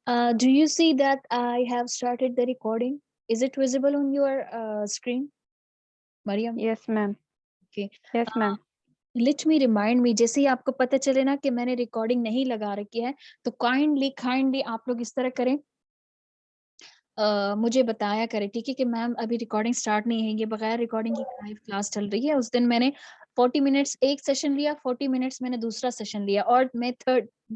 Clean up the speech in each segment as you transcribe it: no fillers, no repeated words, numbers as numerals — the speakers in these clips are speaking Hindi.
Do you see that I have started the recording? Is it visible on your screen, Mariam? Yes, ma'am. Okay. Yes, ma'am. Let me remind me, जैसे ही आपको पता चले ना कि मैंने रिकॉर्डिंग नहीं लगा रखी है, तो काइंडली आप लोग इस तरह करें, मुझे बताया करें, ठीक है, कि मैम अभी रिकॉर्डिंग स्टार्ट नहीं है, ये बगैर रिकॉर्डिंग की लाइव क्लास चल रही है। उस दिन मैंने 40 मिनट्स एक सेशन लिया, 40 मिनट्स मैंने दूसरा सेशन लिया, और मैं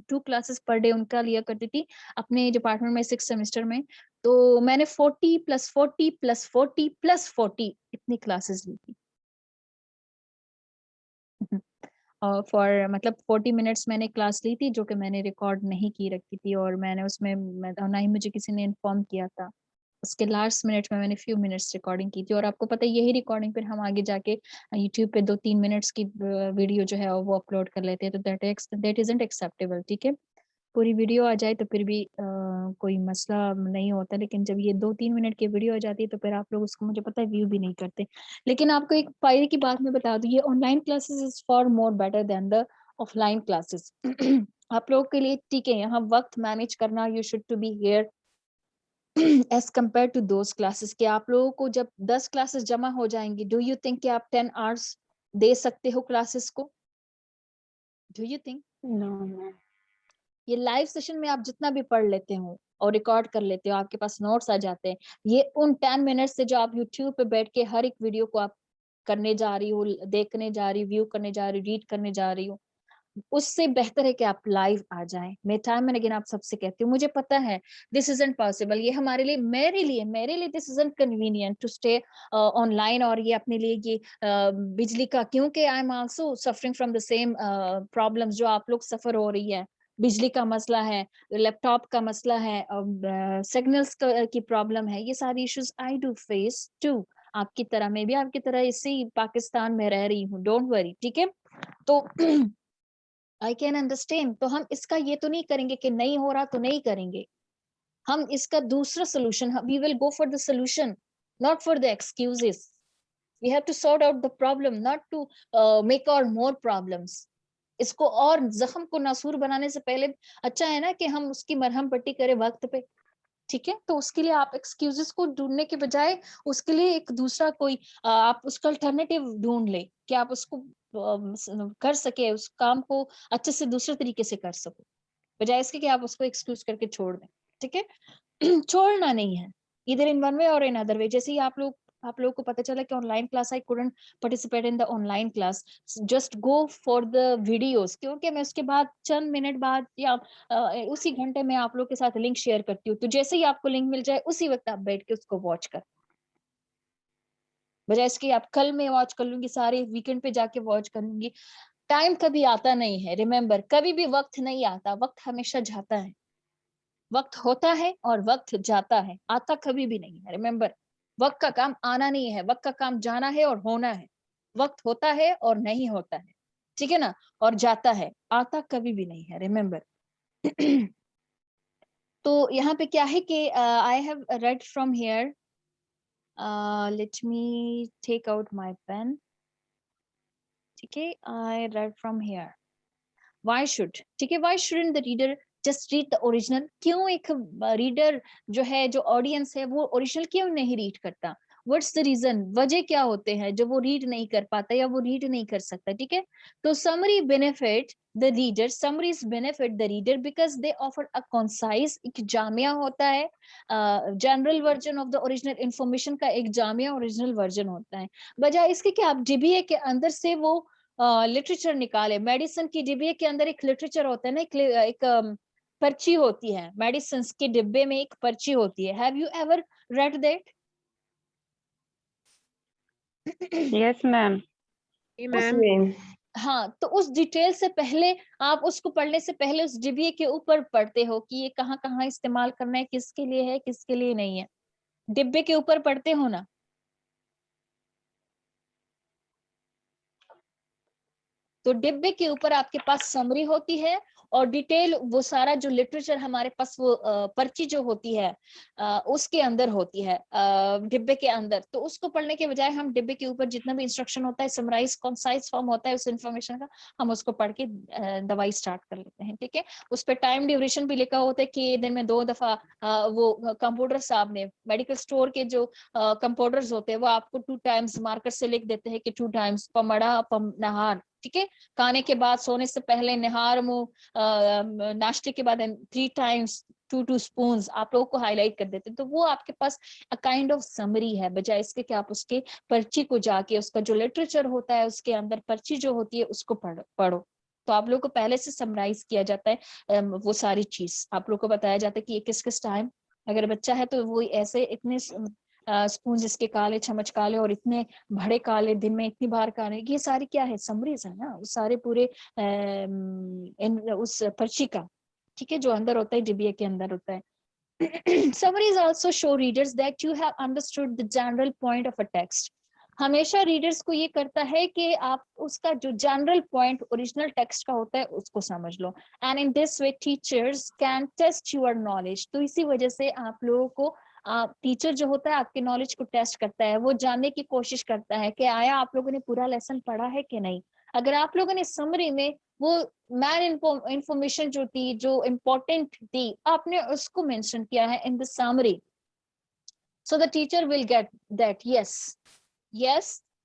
2 क्लासेस पर डे उनका लिया करती थी अपने डिपार्टमेंट में 6 सेमेस्टर में। तो मैंने 40 + 40 + 40 + 40 इतनी क्लासेस ली थी। फॉर मतलब 40 मिनट्स मैंने क्लास ली थी, जो कि मैंने रिकॉर्ड नहीं की रखी थी, और मैंने उसमें ना ही मुझे किसी ने इन्फॉर्म किया था। उसके लास्ट मिनट में मैंने फ्यू मिनट्स रिकॉर्डिंग की थी, और आपको पता है यही रिकॉर्डिंग फिर हम आगे जाके यूट्यूब पे 2-3 मिनट्स की वीडियो जो है वो अपलोड कर लेते हैं, तो दैट इजंट एक्सेप्टेबल, ठीक है। पूरी वीडियो आ जाए तो फिर भी कोई मसला नहीं होता, लेकिन जब ये 2-3 मिनट की वीडियो आ जाती है तो फिर आप लोग उसको, मुझे पता है, व्यू भी नहीं करते। लेकिन आपको एक फायदे की बात मैं बता दूं, ये online classes is for more better than the offline classes. आप लोगों के लिए ठीक है, यहाँ वक्त मैनेज करना, you should to be here as compare to those classes, कि आप लोगों को जब 10 क्लासेस जमा हो जाएंगी, डू यू थिंक कि आप 10 आवर्स दे सकते हो क्लासेस को? Do you think? No, ma'am. ये लाइव सेशन में आप जितना भी पढ़ लेते हो और रिकॉर्ड कर लेते हो, आपके पास नोट्स आ जाते हैं, ये उन 10 मिनट से जो आप यूट्यूब पे बैठ के हर एक वीडियो को आप करने जा रही हो, देखने जा रही, व्यू करने जा रही, रीड करने जा रही हो, उससे बेहतर है कि आप लाइव आ जाएं। मैं टाइम एंड अगेन आप सबसे कहती हूँ, मुझे पता है दिस इजंट पॉसिबल, ये हमारे लिए, मेरे लिए this isn't convenient to stay online, और ये अपने लिए ये बिजली का, क्योंकि I am also suffering from the same problems जो आप लोग सफर हो रही है। बिजली का मसला है, लैपटॉप का मसला है, सिग्नल्स की प्रॉब्लम है, ये सारी issues I do face too. आपकी तरह, मैं भी आपकी तरह इसी पाकिस्तान में रह रही हूँ, डोंट वरी, ठीक है। तो आई कैन अंडरस्टैंड। तो हम इसका ये तो नहीं करेंगे कि नहीं हो रहा तो नहीं करेंगे, हम इसका दूसरा solution, we will go for the solution, not for the excuses. We have to sort out the problem, not to make और मोर प्रॉब्लम्स। इसको और जख्म को नासूर बनाने से पहले अच्छा है ना कि हम उसकी मरहम पट्टी करें वक्त पे, ठीक है। तो उसके लिए आप एक्सक्यूजेस को ढूंढने के बजाय उसके लिए एक दूसरा कोई आप उसका अल्टरनेटिव ढूंढ ले, कि आप उसको कर सके, उस काम को अच्छे से दूसरे तरीके से कर सको, बजाय इसके कि आप उसको एक्सक्यूज करके छोड़ दें, ठीक है। छोड़ना नहीं है, इधर इन वन वे और इन अदर वे। जैसे ही आप लोगों को पता चला कि online class, I couldn't participate in the online class, just go for the videos, क्योंकि मैं उसके बाद चंद मिनट बाद या उसी घंटे में आप लोग के साथ लिंक शेयर करती हूँ, तो जैसे ही आपको लिंक मिल जाए उसी वक्त आप बैठ के उसको वॉच कर, बजाय इसके आप कल में वॉच कर लूंगी, सारे वीकेंड पे जाके वॉच कर लूंगी। टाइम कभी आता नहीं है, रिमेम्बर, कभी भी वक्त नहीं आता, वक्त हमेशा जाता है। वक्त होता है और वक्त जाता है, आता कभी भी नहीं है, रिमेम्बर। वक्त का काम आना नहीं है, वक्त का काम जाना है और होना है। वक्त होता है और नहीं होता है, ठीक है ना, और जाता है, आता कभी भी नहीं है, रिमेम्बर। तो यहाँ पे क्या है कि I have read from here, let me take out my pen, ठीक है। I read from here, why should, ठीक है, why shouldn't the reader just read the original? क्यों एक रीडर जो है, जो ऑडियंस है, वो ओरिजिनल क्यों नहीं रीड करता? व्हाट्स द रीजन, वजह क्या होते हैं जो वो रीड नहीं कर पाता या वो रीड नहीं कर सकता, ठीक है। तो summary benefit the reader, summaries benefit the reader because they offer a concise, एक जामिया होता है, general version of the original information का एक जामिया ओरिजिनल वर्जन होता है, बजाय इसके कि आप जीबीए के अंदर से वो लिटरेचर निकाले। मेडिसिन की डिब्बे के अंदर एक लिटरेचर होता है ना, एक पर्ची होती है, मेडिसिन के डिब्बे में एक पर्ची होती है, have you ever read that? Yes, ma'am. जी उस मैम। हाँ, तो उस डिटेल से पहले, आप उसको पढ़ने से पहले उस डिब्बे के ऊपर पढ़ते हो कि ये कहाँ कहाँ इस्तेमाल करना है, किसके लिए है, किसके लिए नहीं है, डिब्बे के ऊपर पढ़ते हो ना। तो डिब्बे के ऊपर आपके पास समरी होती है, और डिटेल वो सारा जो लिटरेचर हमारे पास वो पर्ची जो होती है उसके अंदर होती है, डिब्बे के अंदर। तो उसको पढ़ने के बजाय हम डिब्बे के ऊपर जितना भी इंस्ट्रक्शन होता है, समराइज कॉन्साइज फॉर्म होता है उस इन्फॉर्मेशन का, हम उसको पढ़ के दवाई स्टार्ट कर लेते हैं। ठीक है, उस पर टाइम ड्यूरेशन भी लिखा होता है कि दिन में 2 दफा वो कंप्यूटर साहब ने, मेडिकल स्टोर के जो कंपाउंडर्स होते हैं वो आपको 2 टाइम्स मार्कर से लिख देते हैं कि 2 टाइम्स पमड़ा पम नहार। ठीक है, खाने के बाद, सोने से पहले, निहार मुंह, नाश्ते के बाद 3 टाइम्स 2 स्पून्स आप लोगों को हाईलाइट कर देते हैं। तो वो आपके पास अ काइंड ऑफ समरी है, बजाय इसके कि आप उसके पर्ची को जाके उसका जो लिटरेचर होता है उसके अंदर पर्ची जो होती है उसको पढ़ो। तो आप लोगों को पहले से समराइज किया जाता है, वो सारी चीज आप लोग को बताया जाता है कि ये किस किस टाइम, अगर बच्चा है तो वो ऐसे इतने स्पून जिसके काले चम्मच काले और इतने बड़े काले, दिन में इतनी बार काले, ये सारी क्या है, समरीज है ना, उस सारे पूरे उस पर्ची का। ठीक है, जो अंदर होता है, डिबिया के अंदर होता है। Summaries also show readers that you have understood the general point of a text. हमेशा रीडर्स को ये करता है कि आप उसका जो जनरल पॉइंट ओरिजिनल टेक्स्ट का होता है उसको समझ लो। And in this way teachers can test your knowledge. तो इसी वजह से आप लोगों को टीचर जो होता है आपके नॉलेज को टेस्ट करता है, वो जानने की कोशिश करता है कि आया आप लोगों ने पूरा लेसन पढ़ा है कि नहीं। अगर आप लोगों ने समरी में वो मैन इंफॉर्मेशन जो थी, जो इम्पोर्टेंट थी, आपने उसको मेंशन किया है in the summary, so the teacher will get that yes,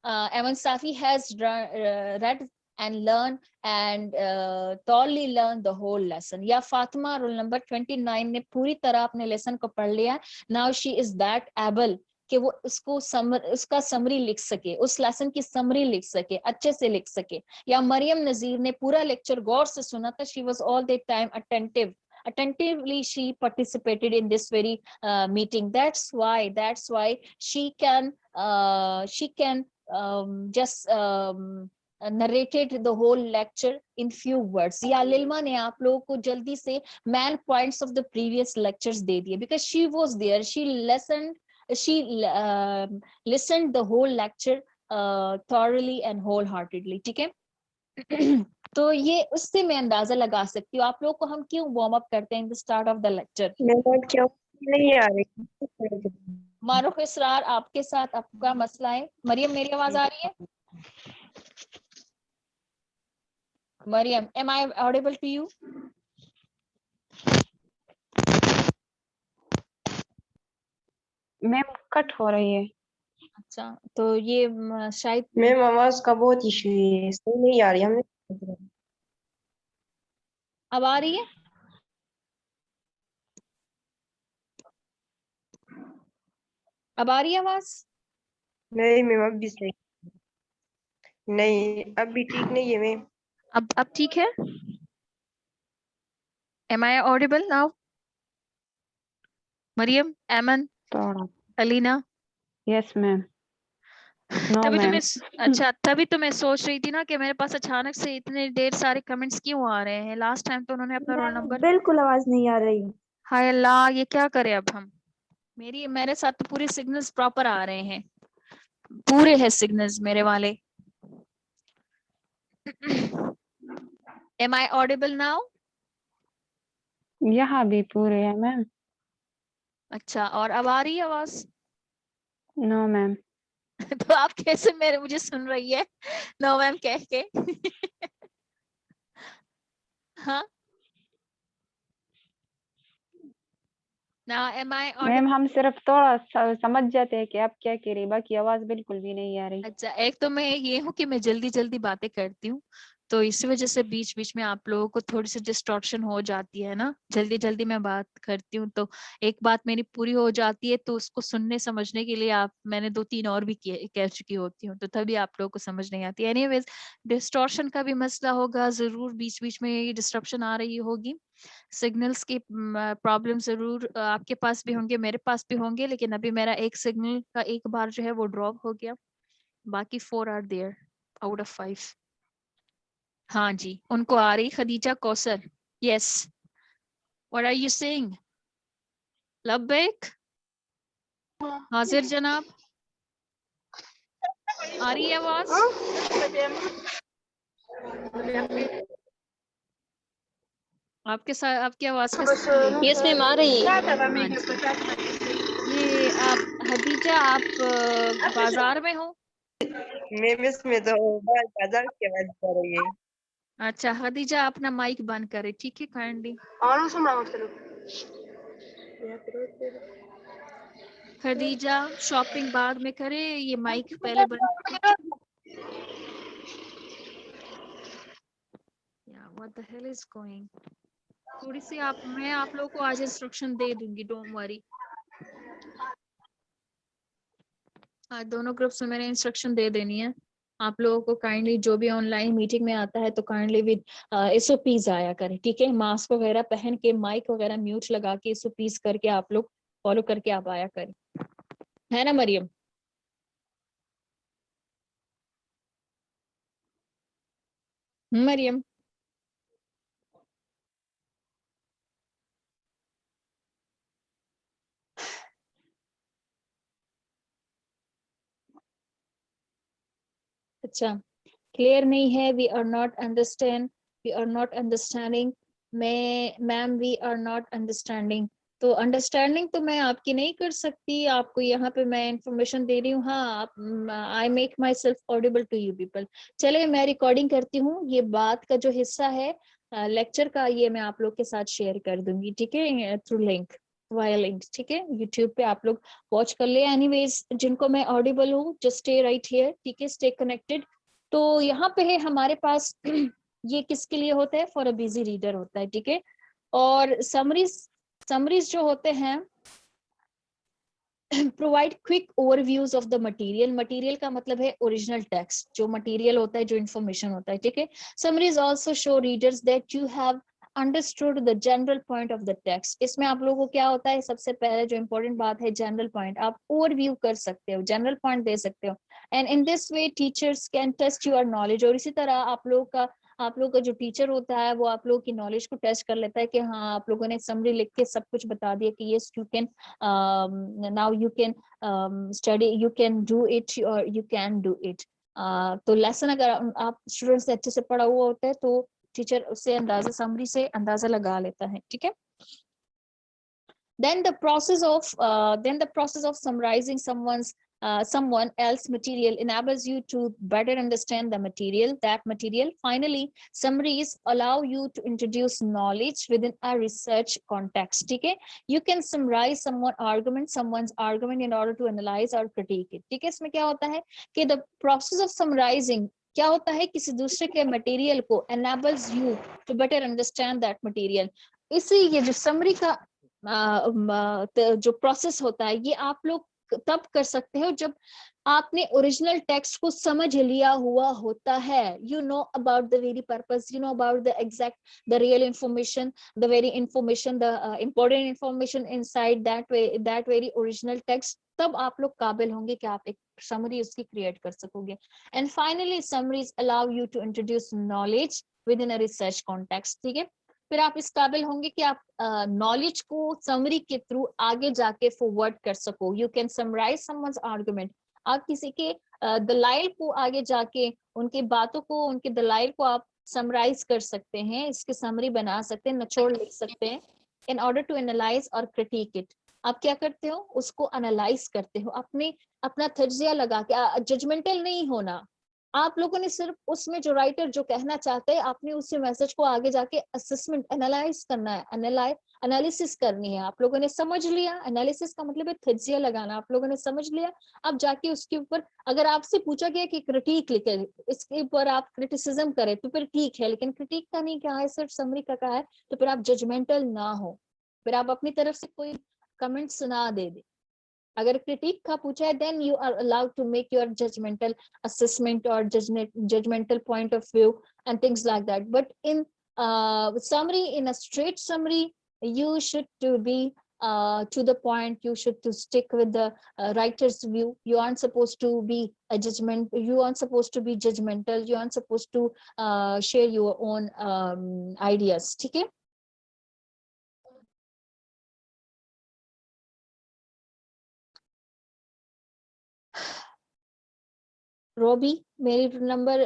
Evan Safi has read and learned and thoroughly learned the whole lesson. या फातिमा रोल नंबर 29 ने पूरी तरह अपने लेसन को पढ़ लिया। now she is that able कि वो उसका समरी लिख सके, उस लेसन की समरी लिख सके, अच्छे से लिख सके। या मरियम नजीर ने पूरा लेक्चर गौर से सुना था, she was all the time attentively she participated in this very meeting. That's why she can just narrated the whole lecture in few words. या लिल्मा ने आप लोगों को जल्दी से main points of the previous lectures दे दिए, because she was there, she listened the whole lecture thoroughly and wholeheartedly. ठीक है। तो ये उससे मैं अंदाजा लगा सकती हूँ आप लोग को हम क्यों वार्म अप करते हैं in the start of the lecture. क्यों नहीं आ रही? मारूफ इसरार आपके साथ आपका मसला है। मरियम मेरी आवाज आ रही है? Mariam, am I audible to you? Ma'am cut हो रही है। अच्छा, तो ये शायद मैम आवाज का बहुत इशू है, सही नहीं आ रही हमने। अब आ रही है? अब आ रही है आवाज? नहीं मैम अब भी सही नहीं, अब भी ठीक नहीं है मैम। अब ठीक है? Am I audible now? Mariam, Eman, थोड़ा। अलीना? Yes ma'am. नो तभी तो मैम। मैं अच्छा, तभी तो मैं सोच रही थी ना कि मेरे पास अचानक से इतने ढेर सारे कमेंट्स क्यों आ रहे हैं। लास्ट टाइम तो उन्होंने अपना रोल नंबर, बिल्कुल आवाज नहीं आ रही। हाय अल्लाह, ये क्या करें अब हम। मेरे साथ तो पूरे सिग्नल्स प्रॉपर आ रहे हैं, पूरे हैं सिग्नल्स मेरे वाले। Am I audible now? यहाँ भी पूरे है मैम। अच्छा, और अब आ रही है आवाज? No ma'am. तो आप कैसे मुझे सुन रही है नो मैम कह के? हाँ ना, एम आई ऑडिबल? मैम हम सिर्फ थोड़ा समझ जाते हैं कि आप क्या कह रही, बाकी आवाज बिल्कुल भी नहीं आ रही। अच्छा, एक तो मैं ये हूँ कि मैं जल्दी जल्दी बातें करती हूँ, तो इसी वजह से बीच बीच में आप लोगों को थोड़ी सी डिस्टॉर्शन हो जाती है ना, जल्दी जल्दी मैं बात करती हूँ। तो एक बात मेरी पूरी हो जाती है तो उसको सुनने समझने के लिए मैंने 2-3 और भी कह चुकी होती हूँ, तो तभी आप लोगों को समझ नहीं आती। एनीवेज, डिस्टॉर्शन का भी मसला होगा जरूर, बीच बीच में ये डिस्ट्रप्शन आ रही होगी, सिग्नल्स की प्रॉब्लम जरूर आपके पास भी होंगे, मेरे पास भी होंगे। लेकिन अभी मेरा एक सिग्नल का एक बार जो है वो ड्रॉप हो गया, बाकी 4 आर देयर आउट ऑफ 5। हाँ जी, उनको आ रही। Khadija Kausar, yes, what are you saying? लब्बैक, हाजिर जनाब, आ रही है आवाज? आपके साथ आपकी आवाज कैसे चली गई? यस मैम आ रही है। हाँ जी। ये आप हदीजा, आप बाजार में हो? मैं बस में तो बाजार की आवाज आ रही है। अच्छा हदीजा, अपना माइक बंद करे, ठीक है काइंडली। खदीजा शॉपिंग बाद में करे, ये माइक पहले बंद करे। या what the hell is going. थोड़ी सी मैं आप लोगों को आज इंस्ट्रक्शन दे दूंगी, डोंट वरी। आज दोनों ग्रुप्स में मैंने इंस्ट्रक्शन दे देनी है आप लोगों को। काइंडली जो भी ऑनलाइन मीटिंग में आता है तो काइंडली विद एसओपीज आया करें, ठीक है। मास्क वगैरह पहन के, माइक वगैरह म्यूट लगा के, एसओपीज करके आप लोग फॉलो करके आप आया करें, है ना मरियम? मरियम अच्छा, क्लियर नहीं है। We are not understand, we are not understanding. Ma'am we are not understanding. तो अंडरस्टैंडिंग तो मैं आपकी नहीं कर सकती, आपको यहाँ पे मैं इंफॉर्मेशन दे रही हूँ। हाँ, आप I make myself audible to you people. चलिए मैं रिकॉर्डिंग करती हूँ, ये बात का जो हिस्सा है लेक्चर का, ये मैं आप लोग के साथ शेयर कर दूंगी, ठीक है, थ्रू लिंक, वाया लिंक, ठीक है। यूट्यूब पे आप लोग वॉच कर ले। एनीवेज, जिनको मैं ऑडिबल हूँ जस्ट स्टे राइट हियर, ठीक है, स्टे कनेक्टेड। तो यहाँ पे है हमारे पास ये किसके लिए होता है? फॉर अ बिजी रीडर होता है, ठीक है। और समरीज जो होते हैं provide quick overviews of the material. Material का मतलब है ओरिजिनल टेक्स्ट, जो मटेरियल होता है, जो इन्फॉर्मेशन होता है, ठीक है। Summaries also show readers that you have understood the general point of the text. इसमें आप लोगों को क्या होता है, सबसे पहले जो इंपॉर्टेंट बात है जनरल पॉइंट, आप ओवरव्यू कर सकते हो, जनरल पॉइंट दे सकते हो। And in this way teachers can test your knowledge. और इसी तरह आप लोग का जो टीचर होता है वो आप लोगों की नॉलेज को टेस्ट कर लेता है कि हाँ, आप लोगों ने समरी लिख के सब कुछ बता दिया कि yes you can, now you can study, you can do it or you can do it। तो लेसन अगर आप स्टूडेंट से अच्छे से पढ़ा हुआ होता है तो टीचर उससे अंदाजा, समरी से अंदाजा लगा लेता है, ठीक है। Then the process of summarizing someone else material enables you to better understand the material. Finally, summaries allow you to introduce knowledge within a research context, ठीक है। You can summarize someone's argument in order to analyze or critique it, ठीक है। इसमें क्या होता है कि the process of summarizing क्या होता है, किसी दूसरे के मटेरियल को enables you to better understand that material। इसी ये जो समरी का जो प्रोसेस होता है, ये आप लोग तब कर सकते हो जब आपने ओरिजिनल टेक्स्ट को समझ लिया हुआ होता है। You know about the very purpose, you know about the exact, the real information, the very information, the important information inside that very original text. तब आप लोग काबिल होंगे कि आप एक समरी उसकी क्रिएट कर सकोगे। And finally summaries allow you to introduce knowledge within a research context, ठीक है। फिर आप इस काबिल होंगे कि आप नॉलेज को समरी के थ्रू आगे जाके फॉरवर्ड कर सको। You can summarise someone's argument. आप किसी के दलाइल को आगे जाके, उनकी बातों को, उनके दलाइल को आप समराइज कर सकते हैं, इसके समरी बना सकते हैं, निचोड़ लिख सकते हैं। इन ऑर्डर टू एनालाइज और क्रिटिक इट, आप क्या करते हो, उसको एनालाइज करते हो, अपना तज्जिया लगा के। जजमेंटल नहीं होना, आप लोगों ने सिर्फ उसमें जो राइटर जो कहना चाहते हैं, आपने उसी मैसेज को आगे जाके असेसमेंट, एनालाइज करना है, एनालिसिस करनी है। आप लोगों ने समझ लिया, एनालिसिस का मतलब है तज्जिया लगाना, आप लोगों ने समझ लिया। अब जाके उसके ऊपर अगर आपसे पूछा गया कि क्रिटिक लिखे, इसके ऊपर आप क्रिटिसिज्म करें तो फिर ठीक है, लेकिन क्रिटिक का नहीं कहा है, सिर्फ समरी का कहा है, तो फिर आप जजमेंटल ना हो, फिर आप अपनी तरफ से कोई कमेंट सुना दे। अगर क्रिटिक का पूछा है, then you are allowed to make your judgmental assessment or judgmental point of view and things like that. But in summary, in a straight summary, you should to be to the point. You should to stick with the writer's view. You aren't supposed to be a judgment. You aren't supposed to be judgmental. You aren't supposed to share your own ideas. ठीक है? रोबी, मेरी रोल नंबर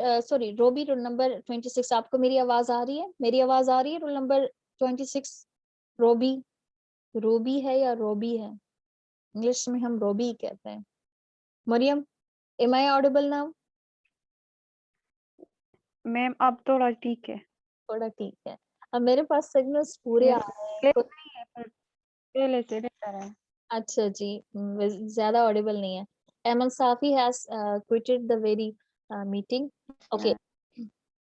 रोबी रोल नंबर 26, आपको मेरी आवाज आ रही है? मेरी आवाज आ रही है रोल नंबर 26 रोबी, रूबी है या रोबी है? इंग्लिश में हम रोबी ही कहते हैं। Mariam, am I audible now? Ma'am अब थोड़ा ठीक है। थोड़ा ठीक है। अब मेरे पास सिग्नल्स पूरे आ यस, रहे हैं पहले नहीं है पर पहले से बेहतर है। अच्छा जी, ज्यादा ऑडिबल नहीं है। Emal Safi has quitted the very meeting. Okay,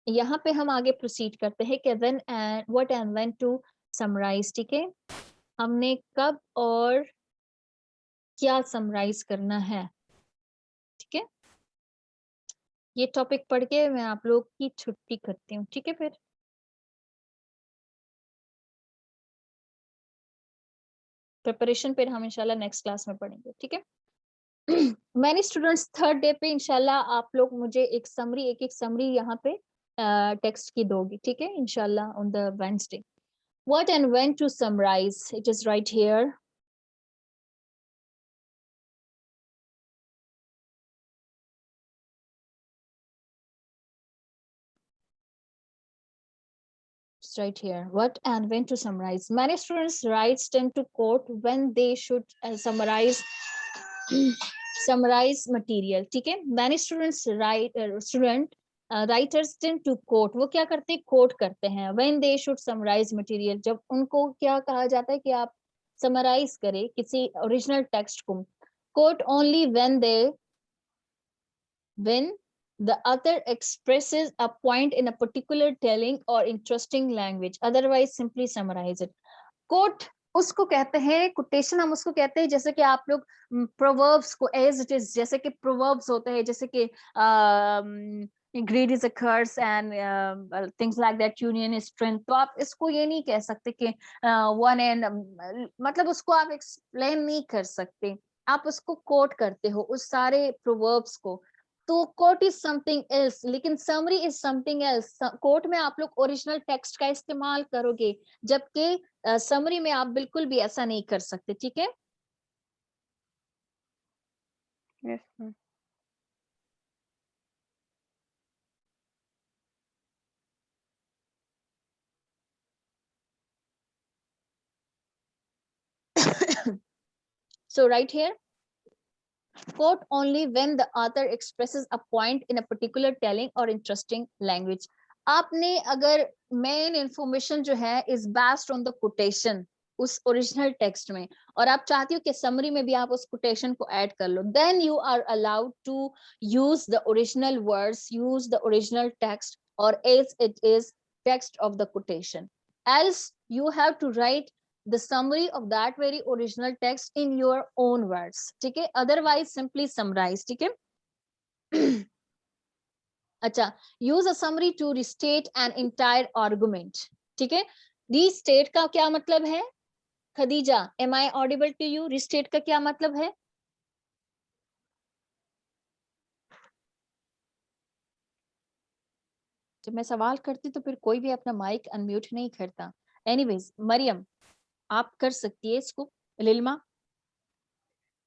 यहाँ पे हम आगे प्रोसीड करते हैं कि when and what and when to summarise. ठीक है, हमने कब और क्या समराइज करना है। ठीक है, ये टॉपिक पढ़ के मैं आप लोग की छुट्टी करती हूँ। ठीक है, फिर प्रिपरेशन फिर हम इंशाल्लाह नेक्स्ट क्लास में पढ़ेंगे। ठीक है, मैनी स्टूडेंट्स थर्ड डे पे इंशाल्लाह आप लोग मुझे एक समरी यहाँ पे टेक्स्ट की दोगी। ठीक है, इंशाल्लाह on the Wednesday. What and when to summarize? It is right here. It's right here. What and when to summarize? Many students writes tend to quote when they should summarize summarize material. ठीक है, many students writers tend to quote. वो क्या करते हैं? quote करते हैं. When they should summarize material, जब उनको क्या कहा जाता है कि आप summarize करें किसी original text को. Quote only when the author expresses a point in a particular telling or interesting language, otherwise simply summarize it. Quote उसको कहते हैं, कोटेशन हम उसको कहते हैं जैसे कि आप लोग प्रोवर्ब्स को एज इट इज, जैसे कि प्रोवर्ब्स होते हैं जैसे कि greed is a curse and things like that, union is strength. तो आप इसको ये नहीं कह सकते कि one and मतलब उसको आप एक्सप्लेन नहीं कर सकते, आप उसको कोट करते हो उस सारे प्रोवर्ब्स को। तो कोट इज समथिंग एल्स, लेकिन summary is something else. Quote में आप लोग ओरिजिनल टेक्स्ट का इस्तेमाल करोगे, जबकि समरी में आप बिल्कुल भी ऐसा नहीं कर सकते। ठीक है, yes ma'am. so right here, quote only when the author expresses a point in a particular telling or interesting language. आपने अगर मेन इंफॉर्मेशन जो है is based on the quotation उस ओरिजिनल टेक्स्ट में, और आप चाहती हो कि समरी में भी आप उस कोटेशन को ऐड कर लो, then you are allowed to use the original words, use the original text और as it is text of the quotation. else you have to write the summary of that very original text in your own words. ठीक है, otherwise simply summarize. ठीक है, अच्छा, use a summary to restate an entire argument. ठीक है, restate का क्या मतलब है? Khadija, am I audible to you? restate का क्या मतलब है? जब मैं सवाल करती तो फिर कोई भी अपना माइक अनम्यूट नहीं करता। एनीवेज, मरियम आप कर सकती है इसको। लिल्मा,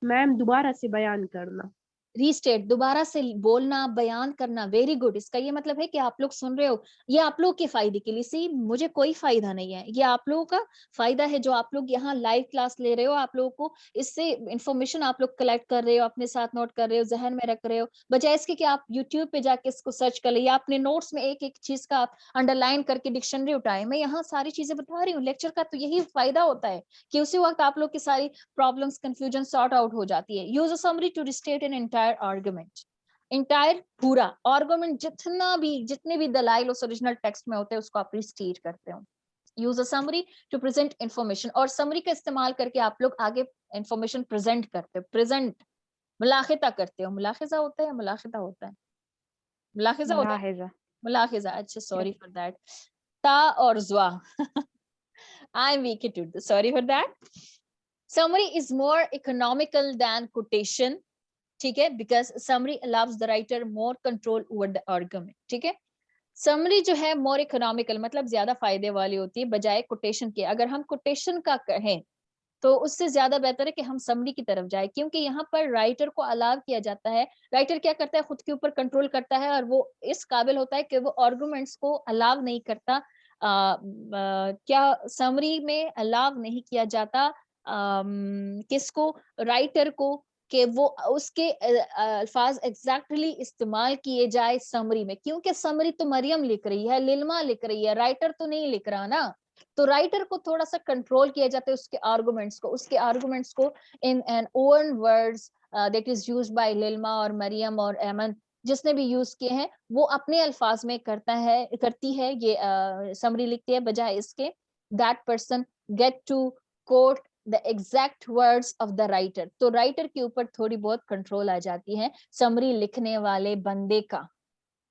मैम दोबारा से बयान करना। रीस्टेट, दोबारा से बोलना, बयान करना। Very good. इसका ये मतलब है कि आप लोग सुन रहे हो, ये आप लोग के फायदे के लिए। सी, मुझे कोई फायदा नहीं है, ये आप लोगों का फायदा है जो आप लोग यहाँ लाइव क्लास ले रहे हो। आप लोगों को इससे इंफॉर्मेशन आप लोग कलेक्ट कर रहे हो, अपने साथ नोट कर रहे हो, जहन में रख रहे हो, बजाय इसके कि आप यूट्यूब पे जाके इसको सर्च कर ले या अपने नोट्स में एक एक चीज का आप अंडरलाइन करके डिक्शनरी उठाए। मैं यहाँ सारी चीजें बता रही हूँ। लेक्चर का तो यही फायदा होता है कि उसी वक्त आप लोग की सारी प्रॉब्लम्स, कंफ्यूजन सॉर्ट आउट हो जाती है। Use a summary to restate an entire argument. Entire पूरा आर्गुमेंट, जितने भी दलाइल उस ओरिजिनल टेक्स्ट में होते हैं उसको आप रिस्टेट करते हो। Use a summary to present information, और समरी का इस्तेमाल करके आप लोग आगे इंफॉर्मेशन प्रेजेंट करते हो। प्रेजेंट, मुलाहिजा करते हो। मुलाहिजा होता है, मुलाहिजा होता है, मुलाहिजा होता है, मुलाहिजा। मुलाहिजा। अच्छा, यस। Sorry for that. ता और ज्वा I am weak too, sorry for that. Summary is more economical than quotation. ठीक है, because summary allows the writer more control over the argument. ठीक है, समरी जो है मोर इकोनॉमिकल मतलब ज्यादा फायदे वाली होती है बजाय कोटेशन के। अगर हम कोटेशन का कहें तो उससे ज्यादा बेहतर है कि हम समरी की तरफ जाए, क्योंकि यहाँ पर राइटर को अलाव किया जाता है। राइटर क्या करता है, खुद के ऊपर कंट्रोल करता है और वो इस काबिल होता है कि वो आर्गुमेंट्स को अलाव नहीं करता क्या समरी में अलाव नहीं किया जाता किसको, राइटर को, कि वो उसके अल्फाज एग्जैक्टली इस्तेमाल किए जाए समरी में, क्योंकि समरी तो मरियम लिख रही है, लिल्मा लिख रही है, राइटर तो नहीं लिख रहा ना। तो राइटर को थोड़ा सा कंट्रोल किया जाता है उसके आर्गुमेंट्स को in an own words that is used by लिल्मा और मरियम और एमन, जिसने भी यूज किए हैं वो अपने अल्फाज में करती है ये समरी लिखती है, बजाय इसके that person get to quote the exact words of the writer. तो राइटर के ऊपर थोड़ी बहुत कंट्रोल आ जाती है, समरी लिखने वाले बंदे का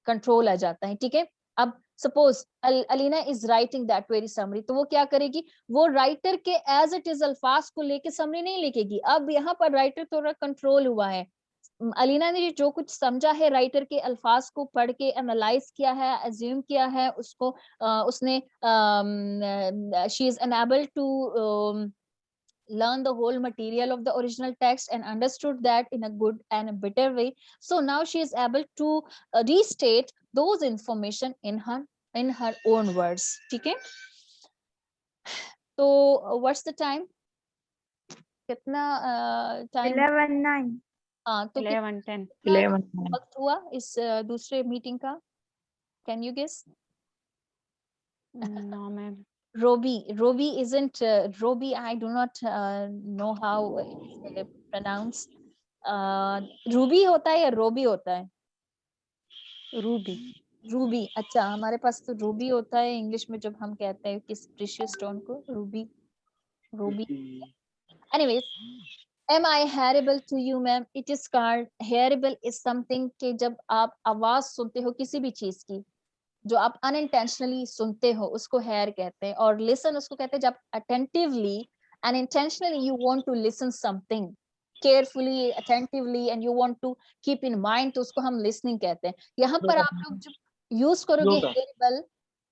कंट्रोल आ जाता है, ठीक है। अब suppose Alina is writing that very summary, तो वो क्या करेगी, वो राइटर के एज इट इज अल्फाज को लेके समरी नहीं लिखेगी। अब यहाँ पर राइटर थोड़ा कंट्रोल हुआ है, अलीना ने जो कुछ समझा है राइटर के अल्फाज को पढ़ के एनालाइज किया है, अज्यूम किया है, उसको उसने she is unable to learn the whole material of the original text and understood that in a good and a better way. So now she is able to restate those information in her own words. ठीक है, तो what's the time, कितना टाइम? 11:09. हाँ, तो 11:10. कितना वक्त हुआ इस दूसरे मीटिंग का, can you guess? No, ma'am. Robi isn't Robi. I do not know how it's pronounced. Ruby होता है या रोबी होता है? Ruby. रूबी, अच्छा, हमारे पास तो रूबी होता है इंग्लिश में, जब हम कहते हैं किस प्रीशियस स्टोन को, Ruby, Ruby. Anyways, am I hearable to you ma'am? It is called hearable is something कि जब आप आवाज सुनते हो किसी भी चीज की, जो आप अनइंटेंशनली सुनते हो, उसको हेयर कहते हैं, और लिसन उसको कहते हैं जब attentively and intentionally you want to listen something carefully, attentively, and you want to keep in mind, तो उसको हम लिसनिंग कहते हैं। यहाँ पर आप लोग जब यूज करोगे हेयरेबल,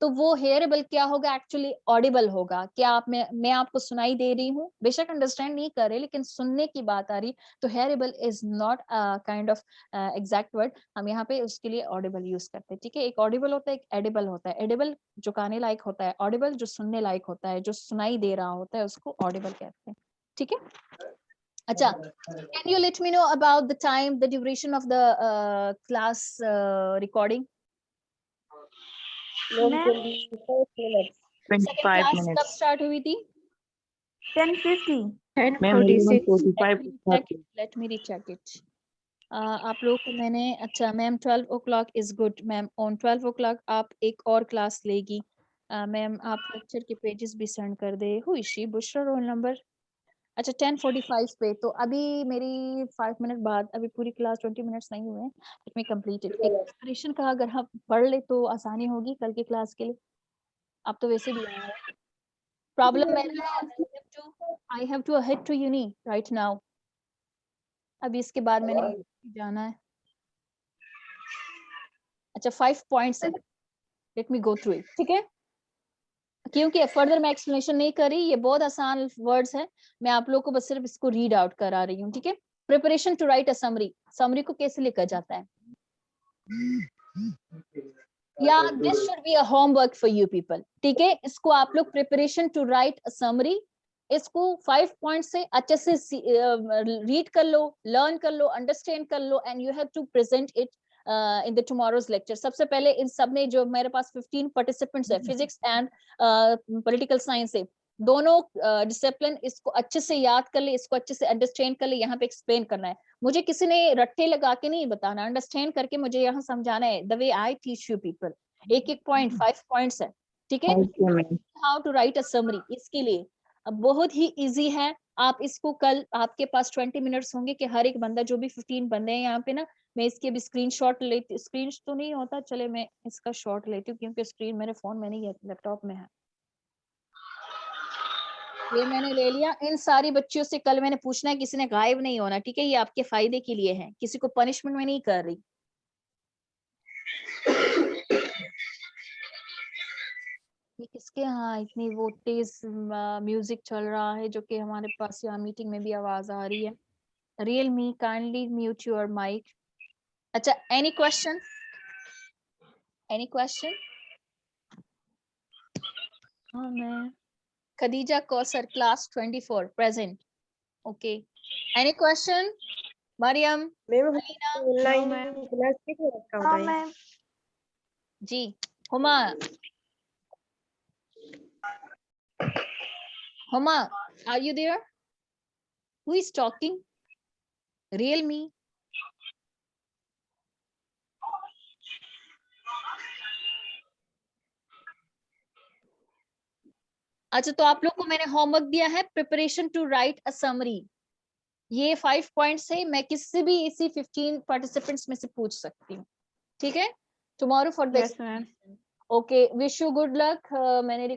तो वो हेयरेबल क्या होगा, एक्चुअली ऑडिबल होगा। क्या आप मैं आपको सुनाई दे रही हूँ, बेशक अंडरस्टैंड नहीं कर रहे, लेकिन सुनने की बात आ रही, तो hearable is not kind of exact word, हम यहाँ पे उसके लिए ऑडिबल यूज करते हैं, ठीक है। एक ऑडिबल होता है, एक एडिबल होता है। एडिबल जो खाने लायक होता है, ऑडिबल जो सुनने लायक होता है, जो सुनाई दे रहा होता है, उसको ऑडिबल कहते हैं, ठीक है। अच्छा, can you let me know about the time, the duration of the class recording? Ma'am, 25 class कब start हुई थी? 10:50. 10:46. Let me recheck it. आप लोगों को मैंने, अच्छा ma'am 12 o'clock is good ma'am, on 12 o'clock आप एक और क्लास लेगी मैम, आप लेक्चर के पेजेस भी सेंड कर दे। हुई शी बुशरा रोल नंबर, अच्छा 10:45 पे, तो अभी मेरी 5 मिनट बाद, अभी पूरी क्लास 20 मिनट्स नहीं हुए हैं, इट मी कंप्लीटेड। एक एक्सप्रेशन का अगर हम पढ़ ले तो आसानी होगी कल की क्लास के लिए। आप तो वैसे भी आए हैं, प्रॉब्लम मेरा है, I have to head to uni right now, अभी इसके बाद मैंने जाना है। अच्छा 5 पॉइंट्स है, let me go through it, ठीक है, क्योंकि फर्दर मैं एक्सप्लेनेशन नहीं कर रही, ये बहुत आसान वर्ड्स है, मैं आप लोगों को बस सिर्फ इसको रीड आउट करा रही हूँ, ठीक है। Preparation to write a summary, summary को कैसे लिखा जाता है, या this should be a homework for you people, ठीक है। इसको आप लोग preparation to write a summary, इसको 5 पॉइंट से अच्छे से रीड कर लो, लर्न कर लो, अंडरस्टैंड कर लो, and you have to present it in the tomorrow's lecture. सबसे पहले इन सब ने, जो मेरे पास 15 पार्टिसिपेंट्स है, फिजिक्स एंड पॉलिटिकल साइंस से, दोनों डिसिप्लिन, इसको अच्छे से याद कर ले, इसको अच्छे से अंडरस्टैंड कर ले, यहाँ पे एक्सप्लेन करना है। मुझे किसी ने रट्टे लगा के नहीं बताना, अंडरस्टैंड करके मुझे यहाँ समझाना है, the way I teach you people. एक एक पॉइंट 5 पॉइंट्स है, ठीक है। How to write a summary, इसके लिए अब बहुत ही इजी है। आप इसको कल, आपके पास 20 मिनट्स होंगे कि हर एक बंदा, जो भी 15 बंदे हैं यहाँ पे ना, मैं इसके भी स्क्रीनशॉट लेती, स्क्रीन तो नहीं होता, चले मैं इसका शॉट लेती हूँ, क्योंकि स्क्रीन मेरे फोन में नहीं है, लैपटॉप में है। ये मैंने ले लिया। इन सारी बच्चियों से कल मैंने पूछना है, किसी ने गायब नहीं होना, ठीक है, ये आपके फायदे के लिए है, किसी को पनिशमेंट में नहीं कर रही। ये किसके यहाँ इतनी वो तेज म्यूजिक चल रहा है, जो कि हमारे पास यहाँ मीटिंग में भी आवाज आ रही है। Realme, kindly mute your mic. अच्छा, एनी क्वेश्चन, एनी क्वेश्चन? हाँ ma'am. Khadija Kausar, class 24, present. Okay. Any question? Mariam, ma'am Alina, online ma'am. Class कितने तक का होता हाँ है? Ma'am. Ji. Huma. Huma, are you there? Who is talking? Real me. अच्छा, तो आप लोग को मैंने होमवर्क दिया है preparation to write a summary. ये 5 पॉइंट्स है, मैं किसी भी इसी 15 पार्टिसिपेंट्स में से पूछ सकती हूँ, ठीक है? Tomorrow for the yes ma'am. Okay, wish you good luck. मैंने